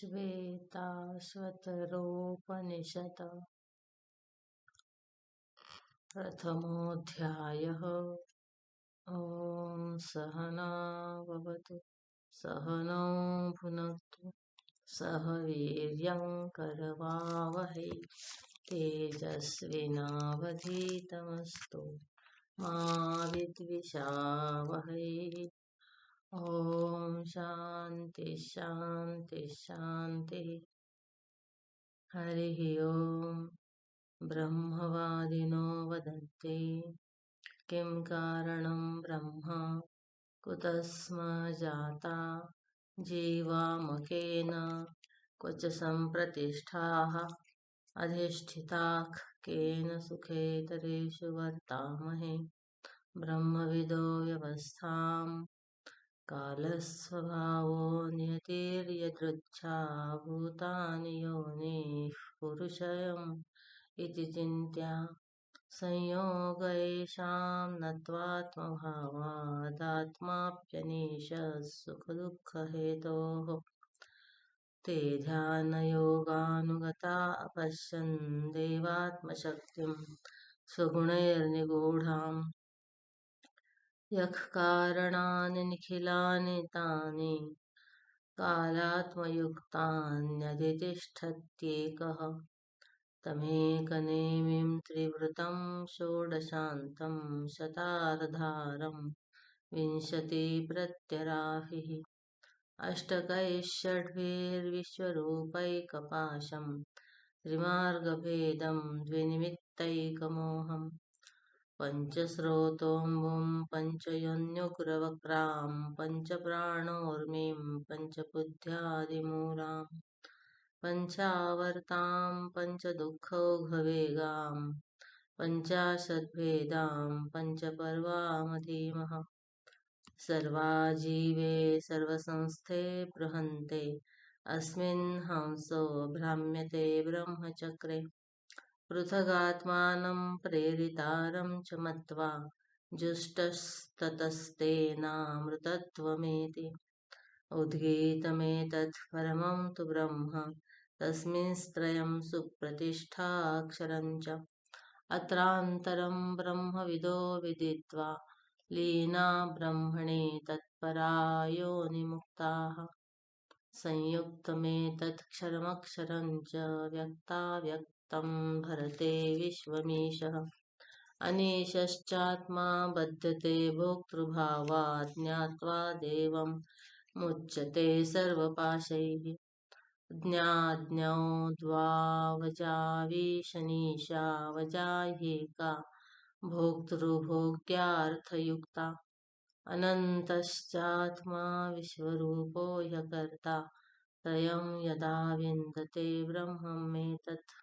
श्वेताश्वतरोपनिषत् प्रथमोऽध्यायः। ॐ सहना भवतु सहनौ भुनक्तु सह वीर्यं करवावहै तेजस्विनावधीतमस्तु मा विद्विषावहै। ॐ शान्ति शान्ति शान्तिः। हरिः ॐ। ब्रह्मवादिनो वदन्ति किं कारणं ब्रह्म कुतः स्म जाता जीवामकेन क्वच सम्प्रतिष्ठाः अधिष्ठिताः केन सुखेतरेषु वर्तामहे। ब्रह्मविदो व्यवस्थां कालस्वभावो नियतिर्यदृच्छा भूतानि योनिः पुरुषयम् इति चिन्त्या संयोग येषां नत्वात्मभावादात्माप्यनीश सुखदुःखहेतोः ते ध्यानयोगानुगता अपश्यन् देवात्मशक्तिं स्वगुणैर्निगूढाम् यः कारणानि निखिलानि तानि कालात्मयुक्तान्यधितिष्ठत्येकः तमेकनेमिं त्रिवृतं षोडशान्तं शतार्धारं विंशतिप्रत्यराभिः अष्टकैश्षड्भिर्विश्वरूपैकपाशं त्रिमार्गभेदं द्विनिमित्तैकमोहम् पञ्चस्रोतोऽम्बुं पञ्चयोन्युग्रवक्रां पञ्चप्राणोर्मिं पञ्चबुद्ध्यादिमूलाम् पञ्चावर्तां पञ्चदुःखौघवेगां पञ्चाशद्भेदां पञ्चपर्वामधीमः। सर्वा जीवे सर्वसंस्थे बृहन्ते अस्मिन् हंसो भ्राम्यते ब्रह्मचक्रे पृथगात्मानं प्रेरितारं च मत्वा जुष्टस्ततस्तेनामृतत्वमेति उद्गीतमेतत् परमं तु ब्रह्म तस्मिंस्त्रयं सुप्रतिष्ठाक्षरं च अत्रान्तरं ब्रह्मविदो विदित्वा लीना ब्रह्मणि तत्परा योनिमुक्ताः संयुक्तमेतत्क्षरमक्षरं च व्यक्ताव्यक्तं भरते विश्वमीशः अनीशश्चात्मा बध्यते भोक्तृभावात् ज्ञात्वा देवं मुच्यते सर्वपाशैः ज्ञाज्ञौ द्वावजावीशनीशा वजाह्येका भोक्तृभोग्यार्थयुक्ता अनन्तश्चात्मा विश्वरूपो ह्यकर्ता त्रयं यदा विन्दते ब्रह्ममेतत्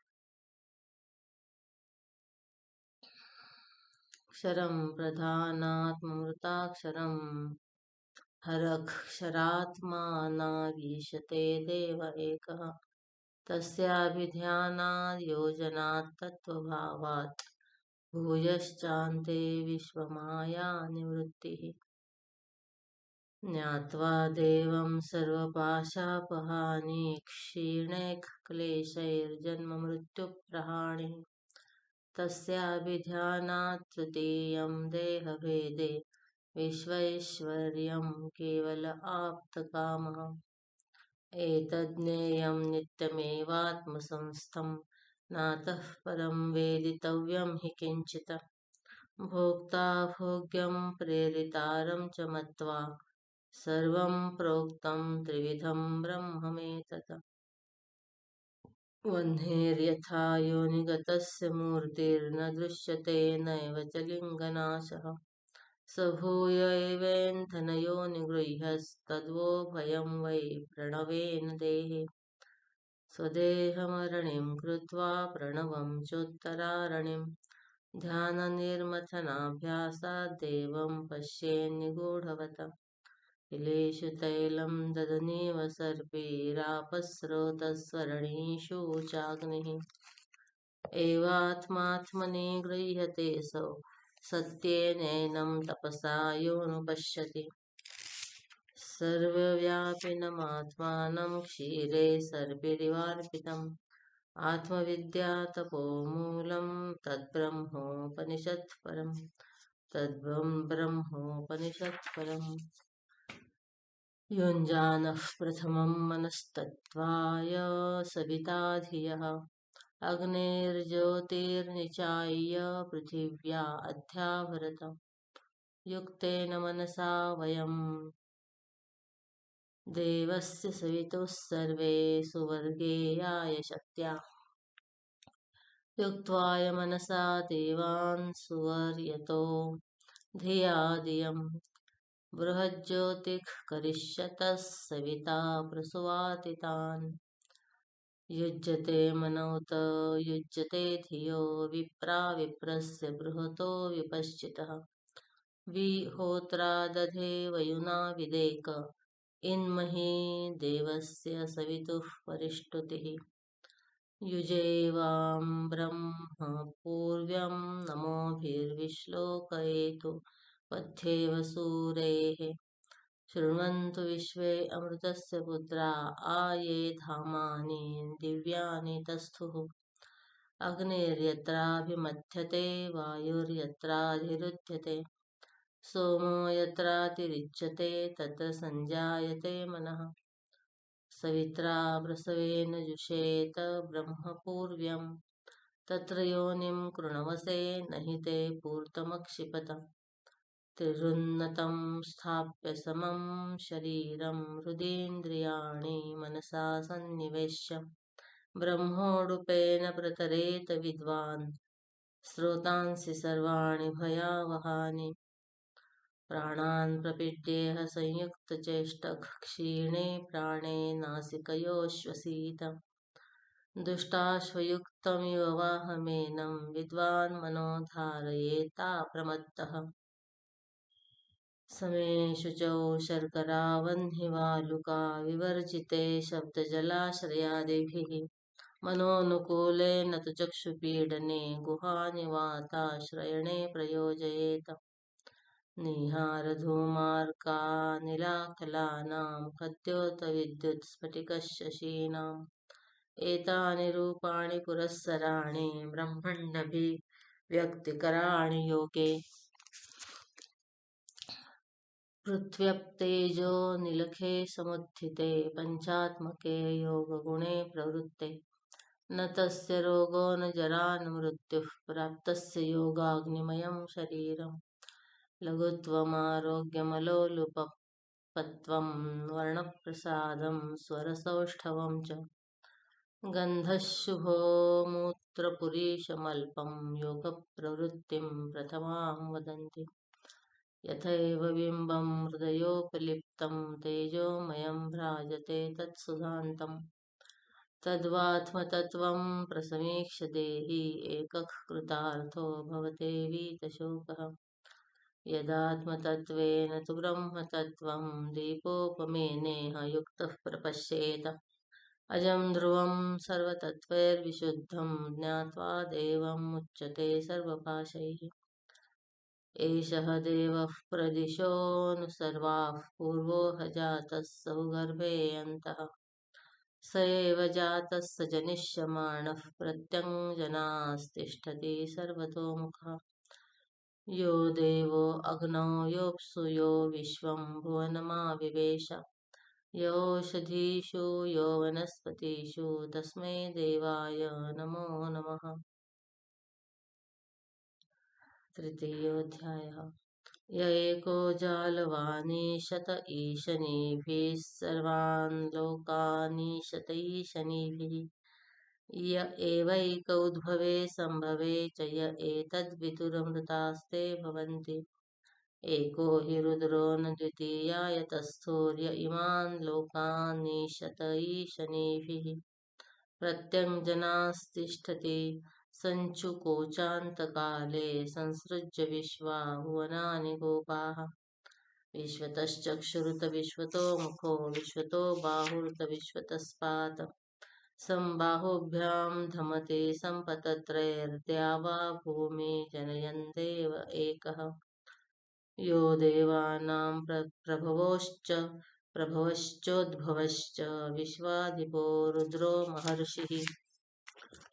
क्षरं प्रधानात्ममृताक्षरं हरक्षरात्मानावीशते देव एकः तस्याभिध्यानात् योजनात् तत्त्वभावात् भूयश्चान्ते विश्वमायानिवृत्तिः ज्ञात्वा देवं सर्वपाशापहानि क्षीणैः क्लेशैर्जन्ममृत्युप्रहाणिः तस्याभिध्यानात् तृतीयं देहभेदे विश्वैश्वर्यं केवल आप्तकामः एतज्ज्ञेयं नित्यमेवात्मसंस्थं नातः परं वेदितव्यं हि किञ्चित् भोक्ता भोग्यं प्रेरितारं च मत्वा सर्वं प्रोक्तं त्रिविधं ब्रह्ममेतत् वह्नेर्यथा योनिगतस्य मूर्तिर्न दृश्यते नैव च लिङ्गनाशः स भूय एवेन्थनयोनिगृह्यस्तद्वो भयं वै प्रणवेन देहे स्वदेहमरणिं कृत्वा प्रणवं चोत्तरारणिं ध्याननिर्मथनाभ्यासात् देवं पश्येन्निगूढवत् किलेषु तैलं ददनीव सर्पैरापस्रोतस्वरणीषु चाग्निः एवात्मात्मनि गृह्यते सौ सत्येनैनं तपसा योऽनुपश्यति सर्वव्यापिनमात्मानं क्षीरे सर्पिरिवार्पितम् आत्मविद्या तपोमूलं तद्ब्रह्मोपनिषत्परम् ब्रह्मोपनिषत्परम् युञ्जानः प्रथमं मनस्तत्त्वाय सविता धियः अग्निर्ज्योतिर्निचाय्य पृथिव्या अध्याभरत युक्तेन मनसा वयं देवस्य सवितुः सर्वे सुवर्गेयाय शक्त्या युक्त्वाय मनसा देवान् सुवर्यतो धिया धियम् बृहज्योतिः करिष्यतः सविता प्रसुवातितान् युज्यते मनोत युज्यते धियो विप्रा विप्रस्य बृहतो विपश्चितः विहोत्रा दधे वयुना विदेक इन्मही देवस्य सवितुः परिष्टुतिः युजेवां ब्रह्म पूर्व्यं नमोभिर्विश्लोकयेतु पथ्येव सूरेः शृण्वन्तु विश्वे अमृतस्य पुत्रा आ ये धामानि दिव्यानि तस्थुः अग्निर्यत्राभिमथ्यते वायुर्यत्राधिरुध्यते सोमो यत्रातिरिच्यते तत्र सञ्जायते मनः सवित्रा प्रसवेन जुषेत ब्रह्मपूर्व्यं तत्र योनिं कृणवसे न हि ते पूर्तमक्षिपत त्रिरुन्नतं स्थाप्य समं शरीरं हृदीन्द्रियाणि मनसा सन्निवेश्य ब्रह्मोडुपेन प्रतरेत विद्वान् स्रोतांसि सर्वाणि भयावहानि प्राणान् प्रपीड्येह संयुक्तचेष्टः क्षीणे प्राणे नासिकयोश्वसीत दुष्टाश्वयुक्तमिव वाहमेनं विद्वान् मनो धारयेता प्रमत्तः समे शुचौ शर्करावह्निवालुका विवर्जिते शब्दजलाश्रयादिभिः मनोनुकूलेन तु चक्षुपीडने गुहानिवाताश्रयणे प्रयोजयेत निहारधूमार्कानिलाकलानां खद्योतविद्युत्स्फटिकशशीनाम् एतानि रूपाणि पुरःसराणि ब्रह्मण्यभिव्यक्तिकराणि योगे पृथ्व्यप्तेजो निलखे समुत्थिते पञ्चात्मके योगगुणे प्रवृत्ते न तस्य रोगो न जरा न मृत्युः प्राप्तस्य योगाग्निमयं शरीरम् लघुत्वमारोग्यमलोलुपत्वं वर्णप्रसादं स्वरसौष्ठवं च गन्धः शुभो मूत्रपुरीशमल्पं योगप्रवृत्तिं प्रथमां वदन्ति यथैव बिम्बं हृदयोपलिप्तं तेजोमयं भ्राजते तत्सुधान्तम् तद्वात्मतत्त्वं प्रसमीक्ष्य देहि एकः कृतार्थो भवतेऽवीतशोकः यदात्मतत्त्वेन तु ब्रह्मतत्त्वं दीपोपमेनेह युक्तः प्रपश्येत अजं ध्रुवं सर्वतत्त्वैर्विशुद्धं ज्ञात्वा देवं मुच्यते सर्वपाशैः एषः देवः प्रदिशोऽनुसर्वाः पूर्वो ह जातः सहुगर्भे अन्तः स एव जातः स जनिष्यमाणः प्रत्यङ्जनास्तिष्ठति सर्वतोमुखः यो देवो अग्नौ योऽप्सु यो विश्वं भुवनमाविवेश योषधीषु यो वनस्पतिषु तस्मै देवाय नमो नमः। तृतीयोऽध्यायः। य एको जालवानीशत ईशनीभिः सर्वान् लोकानीशत ईशनीभिः य एवैक उद्भवे सम्भवे च य एतद्विदुरमृतास्ते भवन्ति एको हि रुद्रो न द्वितीया यतस्थूर्य इमान् लोकानीशत ईशनीभिः प्रत्यङ्जनास्तिष्ठति सञ्चुकोचान्तकाले संसृज्य विश्वा भुवनानि गोपाः विश्वतश्चक्षुरुत विश्वतो मुखो विश्वतो बाहुरुत विश्वतस्पात् सम्बाहुभ्यां धमते सम्पतत्रयर्द्यावा भूमि जनयन् देव एकः यो देवानां प्रभवोश्च प्रभवश्चोद्भवश्च विश्वाधिपो रुद्रो महर्षिः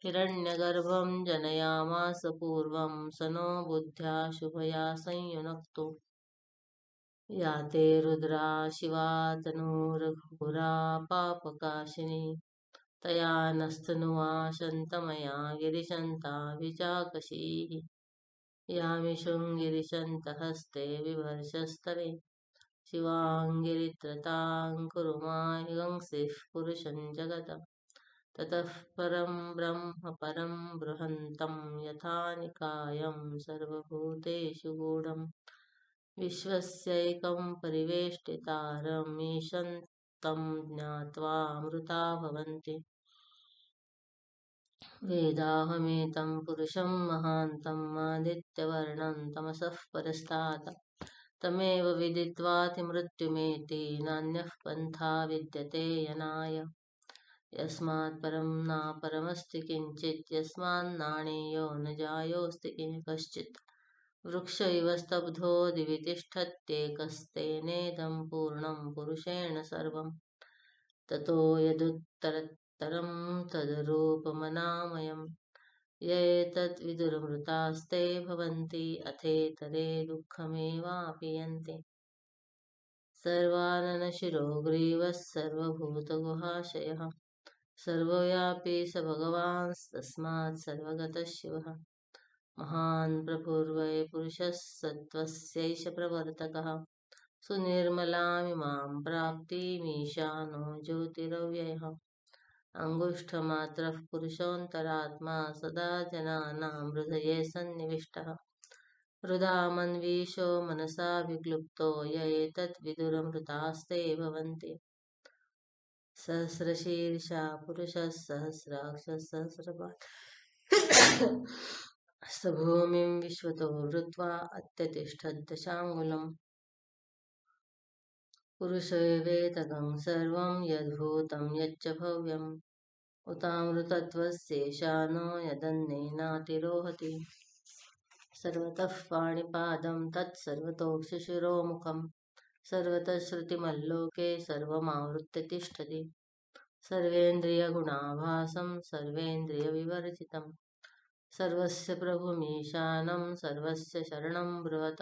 हिरण्यगर्भं जनयामास पूर्वं स नो बुद्ध्या शुभया संयुनक्तु या ते रुद्रा शिवा तनूरघोरा पापकाशिनी तया नस्तनुवा शन्तमया गिरिशन्ताभिचाकशीः यामिषुं गिरिशन्तहस्ते विभर्षस्तवे शिवाङ्गिरित्रतां कुरु माहिंसिः पुरुषं जगत् ततः परं ब्रह्म परं बृहन्तं यथा निकायं सर्वभूतेषु गूढं विश्वस्यैकं परिवेष्टितारमीशं तं ज्ञात्वा अमृता भवन्ति वेदाहमेतं पुरुषं महान्तं आदित्यवर्णं तमसः परस्तात् तमेव विदित्वातिमृत्युमेति नान्यः पन्था विद्यते यनाय यस्मात् परं नापरमस्ति किञ्चित् यस्मान्नाणीयो न जायोऽस्ति कश्चित् वृक्ष इव स्तब्धो दिवि तिष्ठत्येकस्तेनेदं पूर्णं पुरुषेण सर्वं ततो यदुत्तरत्तरं तदरूपमनामयम् य एतद्विदुर्मृतास्ते भवन्ति अथेतरे दुःखमेवापीयन्ते सर्वाननशिरो ग्रीवः सर्वभूतगुहाशयः सर्वव्यापी स भगवांस्तस्मात् सर्वगतः शिवः महान् प्रभुर्वै पुरुषः सत्त्वस्यैष प्रवर्तकः सुनिर्मलामिमां प्राप्तिमीशानो ज्योतिरव्ययः अङ्गुष्ठमात्रः पुरुषोऽन्तरात्मा सदा जनानां हृदये सन्निविष्टः हृदा मन्वीशो मनसाभिक्लुप्तो य एतद्विदुरमृतास्ते भवन्ति सहस्रशीर्षा पुरुषः सहस्राक्षः सहस्रपात् स भूमिं विश्वतो वृत्वा अत्यतिष्ठद्दशाङ्गुलम् पुरुष एवेदगं सर्वं यद्भूतं यच्च भव्यम् उतामृतत्वस्येषानो यदन्नेनातिरोहति सर्वतः पाणिपादं तत्सर्वतोक्षिशिरोमुखं सर्वतः श्रुतिमल्लोके सर्वमावृत्य तिष्ठति सर्वेन्द्रियगुणाभासं सर्वेन्द्रियविवर्जितं सर्वस्य प्रभुमीशानं सर्वस्य शरणं ब्रुवत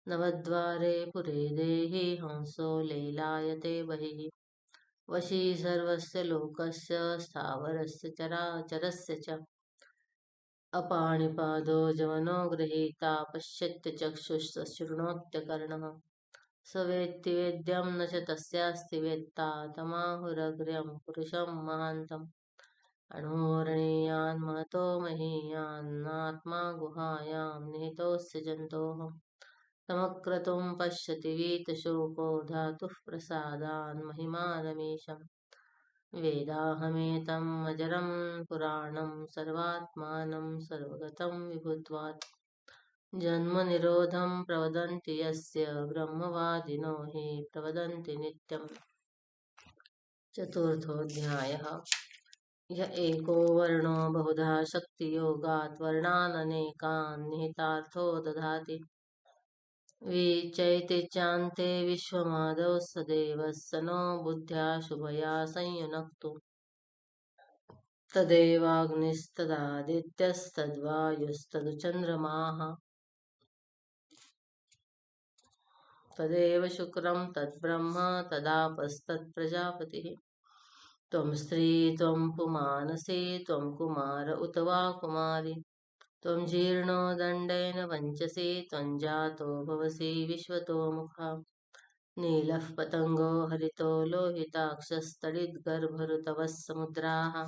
नवद्वारे पुरे देहि हंसो लेलायते बहिः वशी सर्वस्य लोकस्य स्थावरस्य चराचरस्य च अपाणिपादो जवनो गृहीता पश्यत्य चक्षुः शृणोत्य कर्णः स वेत्ति वेद्यं न च तस्यास्ति वेत्ता तमाहुरग्र्यं पुरुषं महान्तम् अणोरणीयान् महतो महीयान्नात्मा गुहायां निहितोऽस्य जन्तोः तमक्रतुं पश्यति वीतशोको धातुः प्रसादान् महिमानमीशम् वेदाहमेतम् अजरं पुराणं सर्वात्मानं सर्वगतं विभुत्वात् जन्मनिरोधं प्रवदन्ति यस्य ब्रह्मवादिनो हि प्रवदन्ति नित्यम् चतुर्थोऽध्यायः य एको वर्णो बहुधा शक्तियोगात् वर्णाननेकान् निहितार्थो दधाति विचैति चान्ते विश्वमादौ स देवः स नो बुद्ध्या शुभया संयुनक्तु तदेवाग्निस्तदादित्यस्तद्वायुस्तदुचन्द्रमाः तदेव शुक्रं तद्ब्रह्म तदापस्तत्प्रजापतिः त्वं स्त्री त्वं पुमानसी त्वं कुमार उत वा कुमारी त्वं जीर्णो दण्डेन वञ्चसि त्वं जातो भवसि विश्वतो मुखा नीलः पतङ्गो हरितो लोहिताक्षस्तडिद्गर्भऋतवः समुद्राः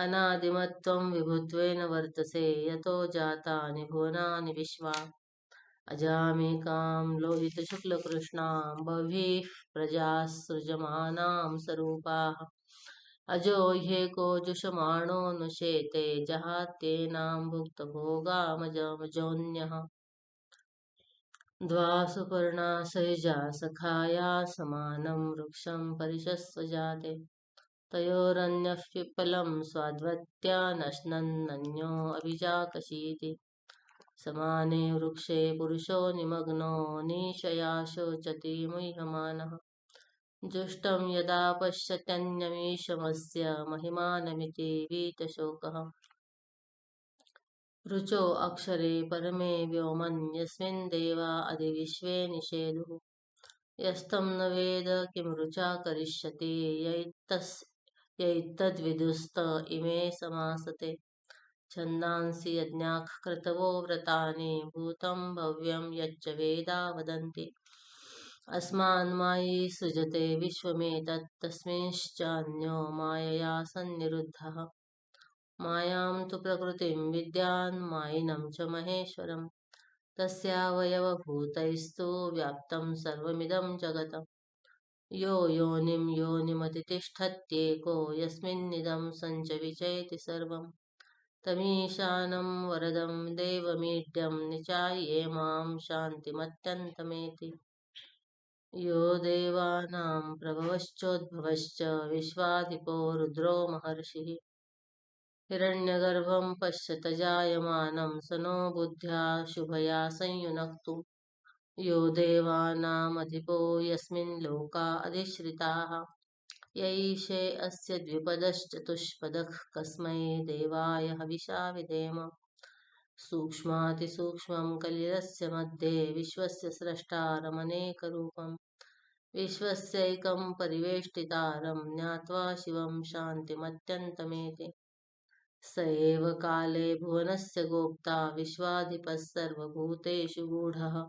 अनादिमत्त्वं विभुत्वेन वर्तसे यतो जातानि भुवनानि विश्वा अजामेकां लोहितशुक्लकृष्णां बह्वीः प्रजाः सृजमानां स्वरूपाः अजो ह्येको जुषमाणो नुशेते जहात्येनां भुक्तभोगामजोऽन्यः द्वा सुपर्णा सयुजा सखाया समानं वृक्षं परिशस्व जाते तयोरन्यः पिप्पलं स्वाद्वत्या नश्नन्नन्यो अभिजाकशीति समाने वृक्षे पुरुषो निमग्नो निशया शोचति मुह्यमानः जुष्टं यदा पश्यत्यन्यमीशमस्य महिमानमिति वीतशोकः ऋचो अक्षरे परमे व्योमन् यस्मिन् देवा अधिविश्वे निषेदुः यस्तं न वेद किं ऋचा करिष्यति यैतद्विदुस्त इमे समासते छन्दांसि यज्ञाः क्रतवो व्रतानि भूतं भव्यं यच्च वेदा वदन्ति अस्मान्मायी सृजते विश्वमेतत् तस्मिंश्चान्यो मायया सन्निरुद्धः मायां तु प्रकृतिं विद्यान् मायिनं च महेश्वरं तस्यावयवभूतैस्तु व्याप्तं सर्वमिदं जगत् यो योनिं योनिमतितिष्ठत्येको यस्मिन्निदं सञ्च विचैति सर्वं तमीशानं वरदं देवमीड्यं निचाये मां शान्तिमत्यन्तमेति यो देवानां प्रभवश्चोद्भवश्च विश्वाधिपो रुद्रो महर्षिः हिरण्यगर्भं पश्यत जायमानं स नो बुद्ध्या शुभया संयुनक्तु यो देवानामधिपो यस्मिन् लोका अधिश्रिताः यैषे अस्य द्विपदश्चतुष्पदः कस्मै देवाय हविषा विधेम सूक्ष्मातिसूक्ष्मं कलिलस्य मध्ये विश्वस्य स्रष्टारमनेकरूपं विश्वस्यैकं परिवेष्टितारं ज्ञात्वा शिवं शान्तिमत्यन्तमेति स एव काले भुवनस्य गोप्ता विश्वाधिपः सर्वभूतेषु गूढः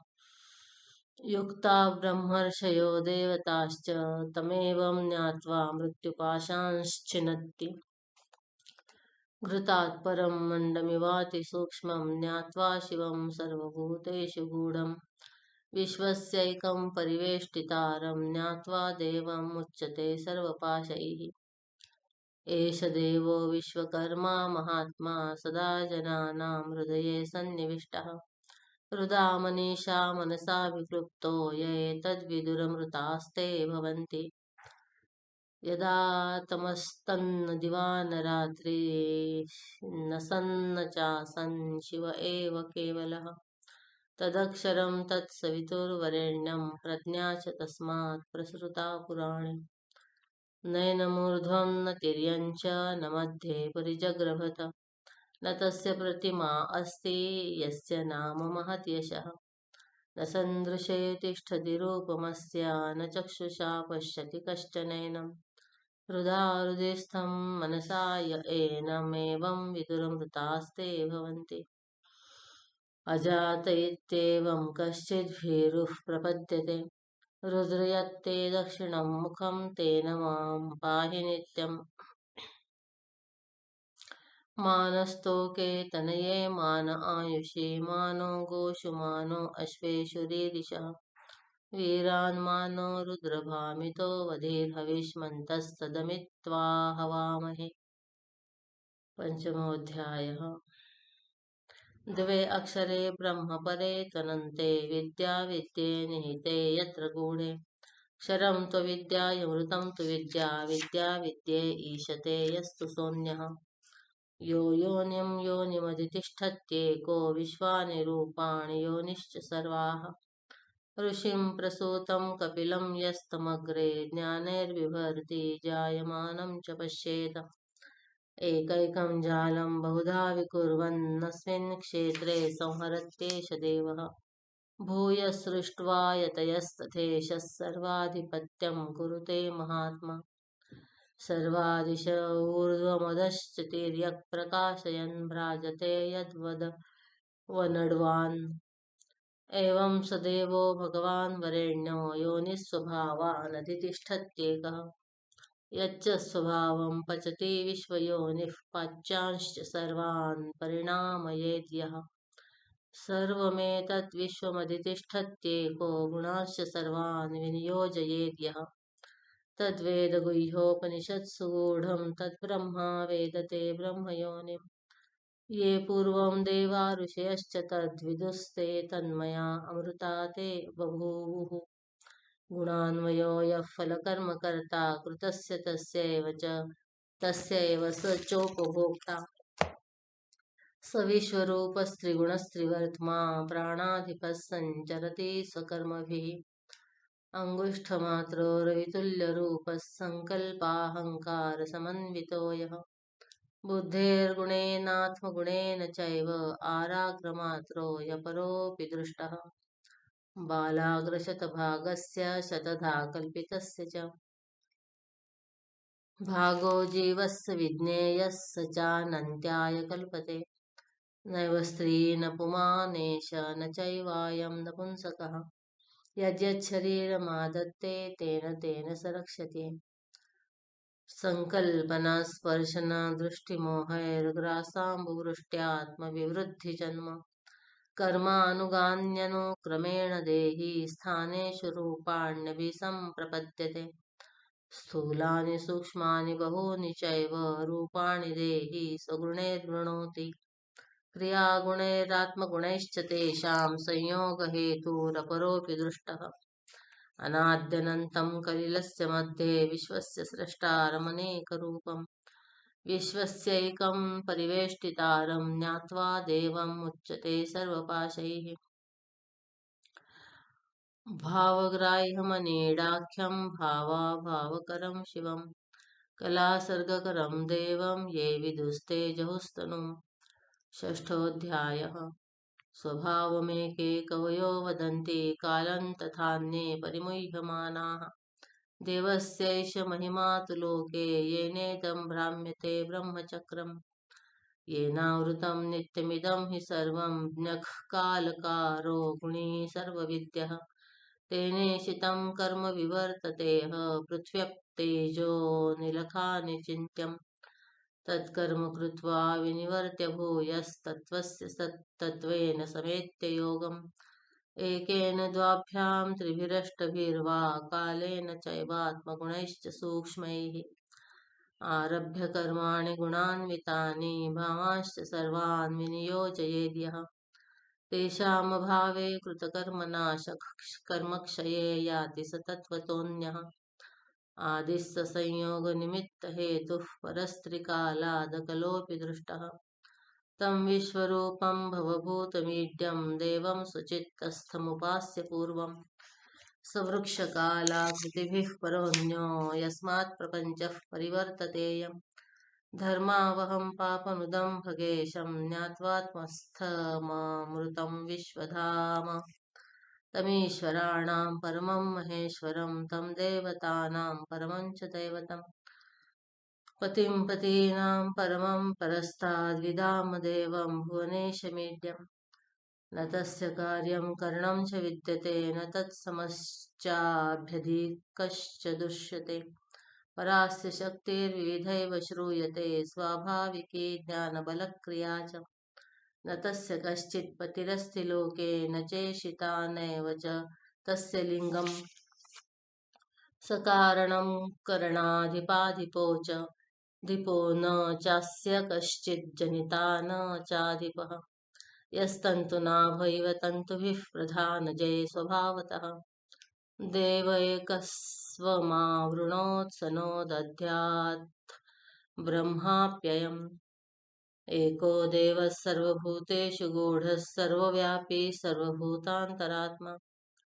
युक्ता ब्रह्मर्षयो देवताश्च तमेवं ज्ञात्वा मृत्युपाशांश्चिनत्ति घृतात् परं मण्डमिवातिसूक्ष्मं ज्ञात्वा शिवं सर्वभूतेषु गूढं विश्वस्यैकं परिवेष्टितारं ज्ञात्वा देवम् उच्यते सर्वपाशैः एष देवो विश्वकर्मा महात्मा सदा जनानां हृदये सन्निविष्टः हृदा मनीषा मनसा विक्लुप्तो ये तद्विदुरमृतास्ते भवन्ति यदा तमस्तन्न दिवा न रात्रि न सन्न चासन् शिव एव केवलः तदक्षरं तत्सवितुर्वरेण्यं प्रज्ञा च तस्मात् प्रसृता पुराणे नैनमूर्ध्वं न तिर्यञ्च न मध्ये परिजग्रभत न तस्य प्रतिमा अस्ति यस्य नाम महत् यशः न सन्दृशे तिष्ठति रूपमस्य न चक्षुषा पश्यति कश्चनैनं हृदा हृदिस्थं मनसा य एनमेवं विदुरमृतास्ते भवन्ति अजात इत्येवं कश्चिद्भीरुः प्रपद्यते रुद्र यत्ते दक्षिणं मुखं तेन मां पाहि नित्यम् मानस्तोके तनये मान आयुषे मानो गोषु मानो अश्वेषु रीरिषः वीरान् मानो रुद्रभामितो वधेर्हविष्मन्तस्तदमित्वा हवामहे पंचमोऽध्यायः द्वे अक्षरे ब्रह्म परे त्वनन्ते विद्या विद्ये निहिते यत्र गूढे क्षरं त्वविद्यायमृतं तु विद्या विद्या विद्ये ईशते यस्तु सोऽन्यः यो योनिं योनिमधितिष्ठत्येको विश्वानि रूपाणि योनिश्च सर्वाः ऋषिं प्रसूतं कपिलं यस्तमग्रे ज्ञानैर्बिभर्ति जायमानं च पश्येत एकैकं जालं बहुधा विकुर्वन्नस्मिन् क्षेत्रे संहरत्येष देवः भूय सृष्ट्वा यतयस्तथेशः सर्वाधिपत्यं कुरुते महात्मा सर्वादिश ऊर्ध्वमधश्च तिर्यक् प्रकाशयन् भ्राजते यद्वद वनड्वान् एवं स देवो भगवान् वरेण्यो योनिस्वभावानधितिष्ठत्येकः यच्च स्वभावं पचति विश्वयोनिः पाच्यांश्च सर्वान् परिणामयेद्यः सर्वमेतत् विश्वमधितिष्ठत्येको गुणांश्च सर्वान् विनियोजयेद्यः तद्वेदगुह्योपनिषत्सु गूढं तद्ब्रह्मा वेदते ब्रह्मयोनिम् ये पूर्वं देवा ऋषयश्च तद्विदुस्ते तन्मया अमृता ते बभूवुः गुणान्वयो यः फलकर्मकर्ता कृतस्य तस्यैव स चोपभोक्ता स विश्वरूपस्त्रिगुणस्त्रिवर्त्मा प्राणाधिपः सञ्चरति स्वकर्मभिः अङ्गुष्ठमात्रो रवितुल्यरूपः सङ्कल्पाहङ्कारसमन्वितो यः बुद्धेर्गुणेनात्मगुणेन चैव आराग्रमात्रो यपरोऽपि दृष्टः बालाग्रशतभागस्य शतधा कल्पितस्य च भागो जीवस्य विज्ञेयः स चानन्त्याय कल्पते नैव स्त्री न पुमानेश न चैवायं नपुंसकः यद्यच्छरीरमादत्ते तेन तेन स रक्ष्यते सङ्कल्पना स्पर्शन दृष्टिमोहैर्ग्रासाम्बुवृष्ट्यात्मविवृद्धिजन्म कर्मानुगान्यनुक्रमेण देहि स्थानेषु रूपाण्यभिसम्प्रपद्यते स्थूलानि सूक्ष्मानि बहूनि चैव रूपाणि देहि स्वगुणैर्वृणोति क्रियागुणैरात्मगुणैश्च तेषां संयोगहेतुरपरोऽपि दृष्टः अनाद्यनन्तं कलिलस्य मध्ये विश्वस्य स्रष्टारमनेकरूपं विश्वस्यैकं परिवेष्टितारं ज्ञात्वा देवम् उच्यते सर्वपाशैः भावग्राह्यमनीडाख्यं भावाभावकरं शिवं कलासर्गकरं देवं ये विदुस्ते जहुस्तनुम् षष्ठोऽध्यायः स्वभावमेके कवयो वदन्ति कालं तथान्ये परिमुह्यमानाः देवस्यैष महिमा तु लोके येनेदं भ्राम्यते ब्रह्मचक्रम् येनावृतं नित्यमिदं हि सर्वं ज्ञः कालकारो गुणी सर्वविद्यः तेनेशितं कर्म विवर्ततेह पृथ्व्यप्तेजो निलखानि चिन्त्यम् तत्कर्म कृत्वा विनिवर्त्य भूयस्तत्त्वस्य तत्त्वेन समेत्य योगम् एकेन द्वाभ्यां त्रिभिरष्टभिर्वा कालेन चैवात्मगुणैश्च सूक्ष्मैः आरभ्य कर्माणि गुणान्वितानि भावांश्च सर्वान् विनियोजयेद्यः तेषामभावे कृतकर्मनाशः कर्मक्षये याति स तत्त्वतोऽन्यः आदिस्स संयोगनिमित्तहेतुः परस्त्रिकालादकलोऽपि दृष्टः तं विश्वरूपं भवभूतमीड्यं देवं सुचित्तस्थमुपास्य पूर्वम् सवृक्षकालाकृतिभिः परोऽन्यो यस्मात् प्रपञ्चः परिवर्ततेयम् धर्मावहं पापनुदं भगेशं ज्ञात्वात्मस्थममृतं विश्वधाम तमीश्वराणां परमं महेश्वरं तं देवतानां परमं च दैवतम् पतिं पतीनां परमं परस्ताद्विदामदेवं भुवनेशमीड्यम् न तस्य कार्यं करणं च विद्यते न तत्समश्चाभ्यधिकश्च दृश्यते परास्य शक्तिर्विविधैव श्रूयते स्वाभाविकी ज्ञानबलक्रिया च न तस्य कश्चित् पतिरस्ति लोके न चेशिता नैव च तस्य लिङ्गम् सकारणं करणाधिपाधिपो च धिपो न चास्य कश्चिज्जनिता न चाधिपः यस्तन्तुनाभैव तन्तुभिः प्रधानजये स्वभावतः देव एकस्वमावृणोत्सनो दध्यात् ब्रह्माप्ययम् एको देवः सर्वभूतेषु गूढः सर्वव्यापी सर्वभूतान्तरात्मा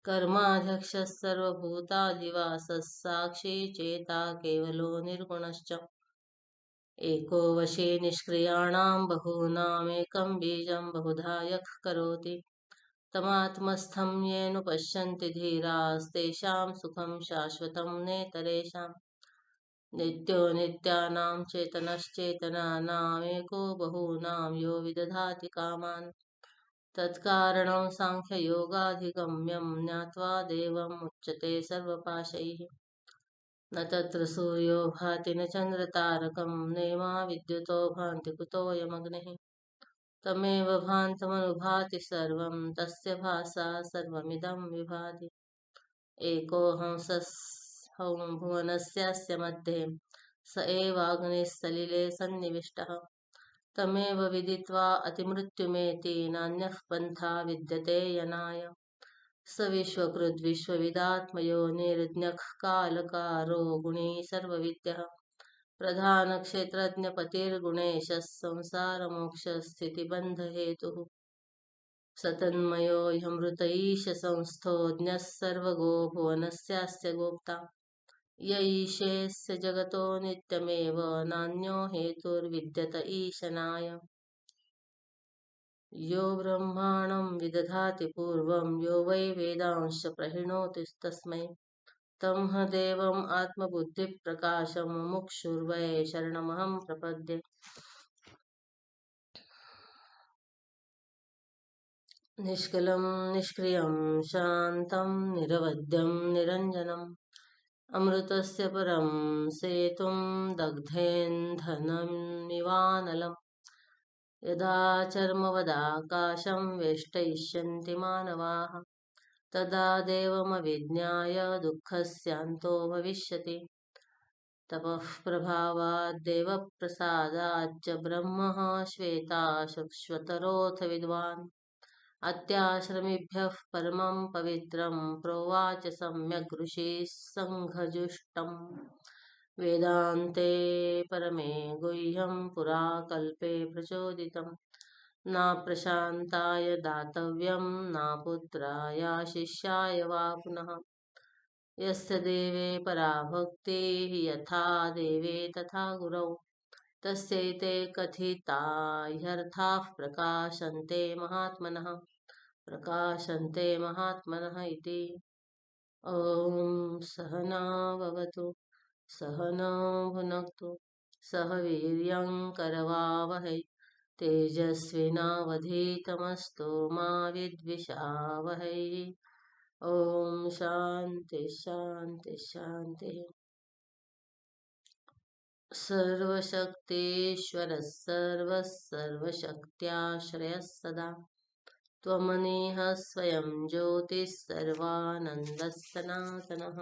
कर्माध्यक्षः सर्वभूताधिवासः साक्षी चेता केवलो निर्गुणश्च एको वशे निष्क्रियाणां बहूनामेकं बीजं बहुधा यः करोति तमात्मस्थं येन पश्यन्ति धीरास्तेषां सुखं शाश्वतं नेतरेषाम् नित्यो नित्यानां चेतनश्चेतनानामेको बहूनां यो विदधाति कामान् तत्कारणं साङ्ख्ययोगाधिगम्यं ज्ञात्वा देवम् उच्यते सर्वपाशैः न तत्र सूर्यो भाति न चन्द्रतारकं नेमा विद्युतो भान्ति कुतोऽयमग्निः तमेव भान्तमनुभाति सर्वं तस्य भासा सर्वमिदं विभाति एको हंसः भुवनस्यास्य मध्ये स एवाग्निः सलिले सन्निविष्टः तमेव विदित्वा अतिमृत्युमेति नान्यः पन्था विद्यते यनाय स विश्वकृद्विश्वविदात्मयोनिर्ज्ञः कालकारो गुणी सर्वविद्यः प्रधानक्षेत्रज्ञपतिर्गुणेशः संसारमोक्षस्थितिबन्धहेतुः सतन्मयो ह्यमृत ईश संस्थो ज्ञः सर्वगो भुवनस्यास्य गोप्ता य ईशेऽस्य जगतो नित्यमेव नान्यो हेतुर्विद्यत ईशनाय यो ब्रह्माणं विदधाति पूर्वं यो वै वेदांश्च प्रहिणोति तस्मै तं ह देवम् आत्मबुद्धिप्रकाशं मुमुक्षुर्वै शरणमहं प्रपद्ये निष्कलं निष्क्रियं शान्तं निरवध्यं निरञ्जनम् अमृतस्य परं सेतुं दग्धेन्धनमिवानलम् यदा चर्मवदाकाशं वेष्टयिष्यन्ति मानवाः तदा देवमविज्ञाय दुःखस्यान्तो भविष्यति तपः प्रभावाद्देवप्रसादाच्च ब्रह्मः श्वेताशश्वतरोऽथ विद्वान् अत्याश्रमिभ्यः परमं पवित्रं प्रोवाच सम्यग् ऋषिः सङ्घजुष्टम् वेदान्ते परमे गुह्यं पुरा कल्पे प्रचोदितं नाप्रशान्ताय दातव्यं नापुत्राय शिष्याय वा पुनः यस्य देवे परा भक्तिः यथा देवे तथा गुरौ तस्यैते कथिता ह्यर्थाः प्रकाशन्ते महात्मनः इति। ॐ सहना भवतु सहना भुनक्तु सह वीर्यं करवावहै तेजस्विनावधीतमस्तु मा विद्विषावहै। ओम शांति शांति शांति। सर्वशक्तिश्वरः सर्वः सर्वशक्त्याश्रयः सदा त्वमनीः स्वयं ज्योतिः सर्वानन्दः सनातनः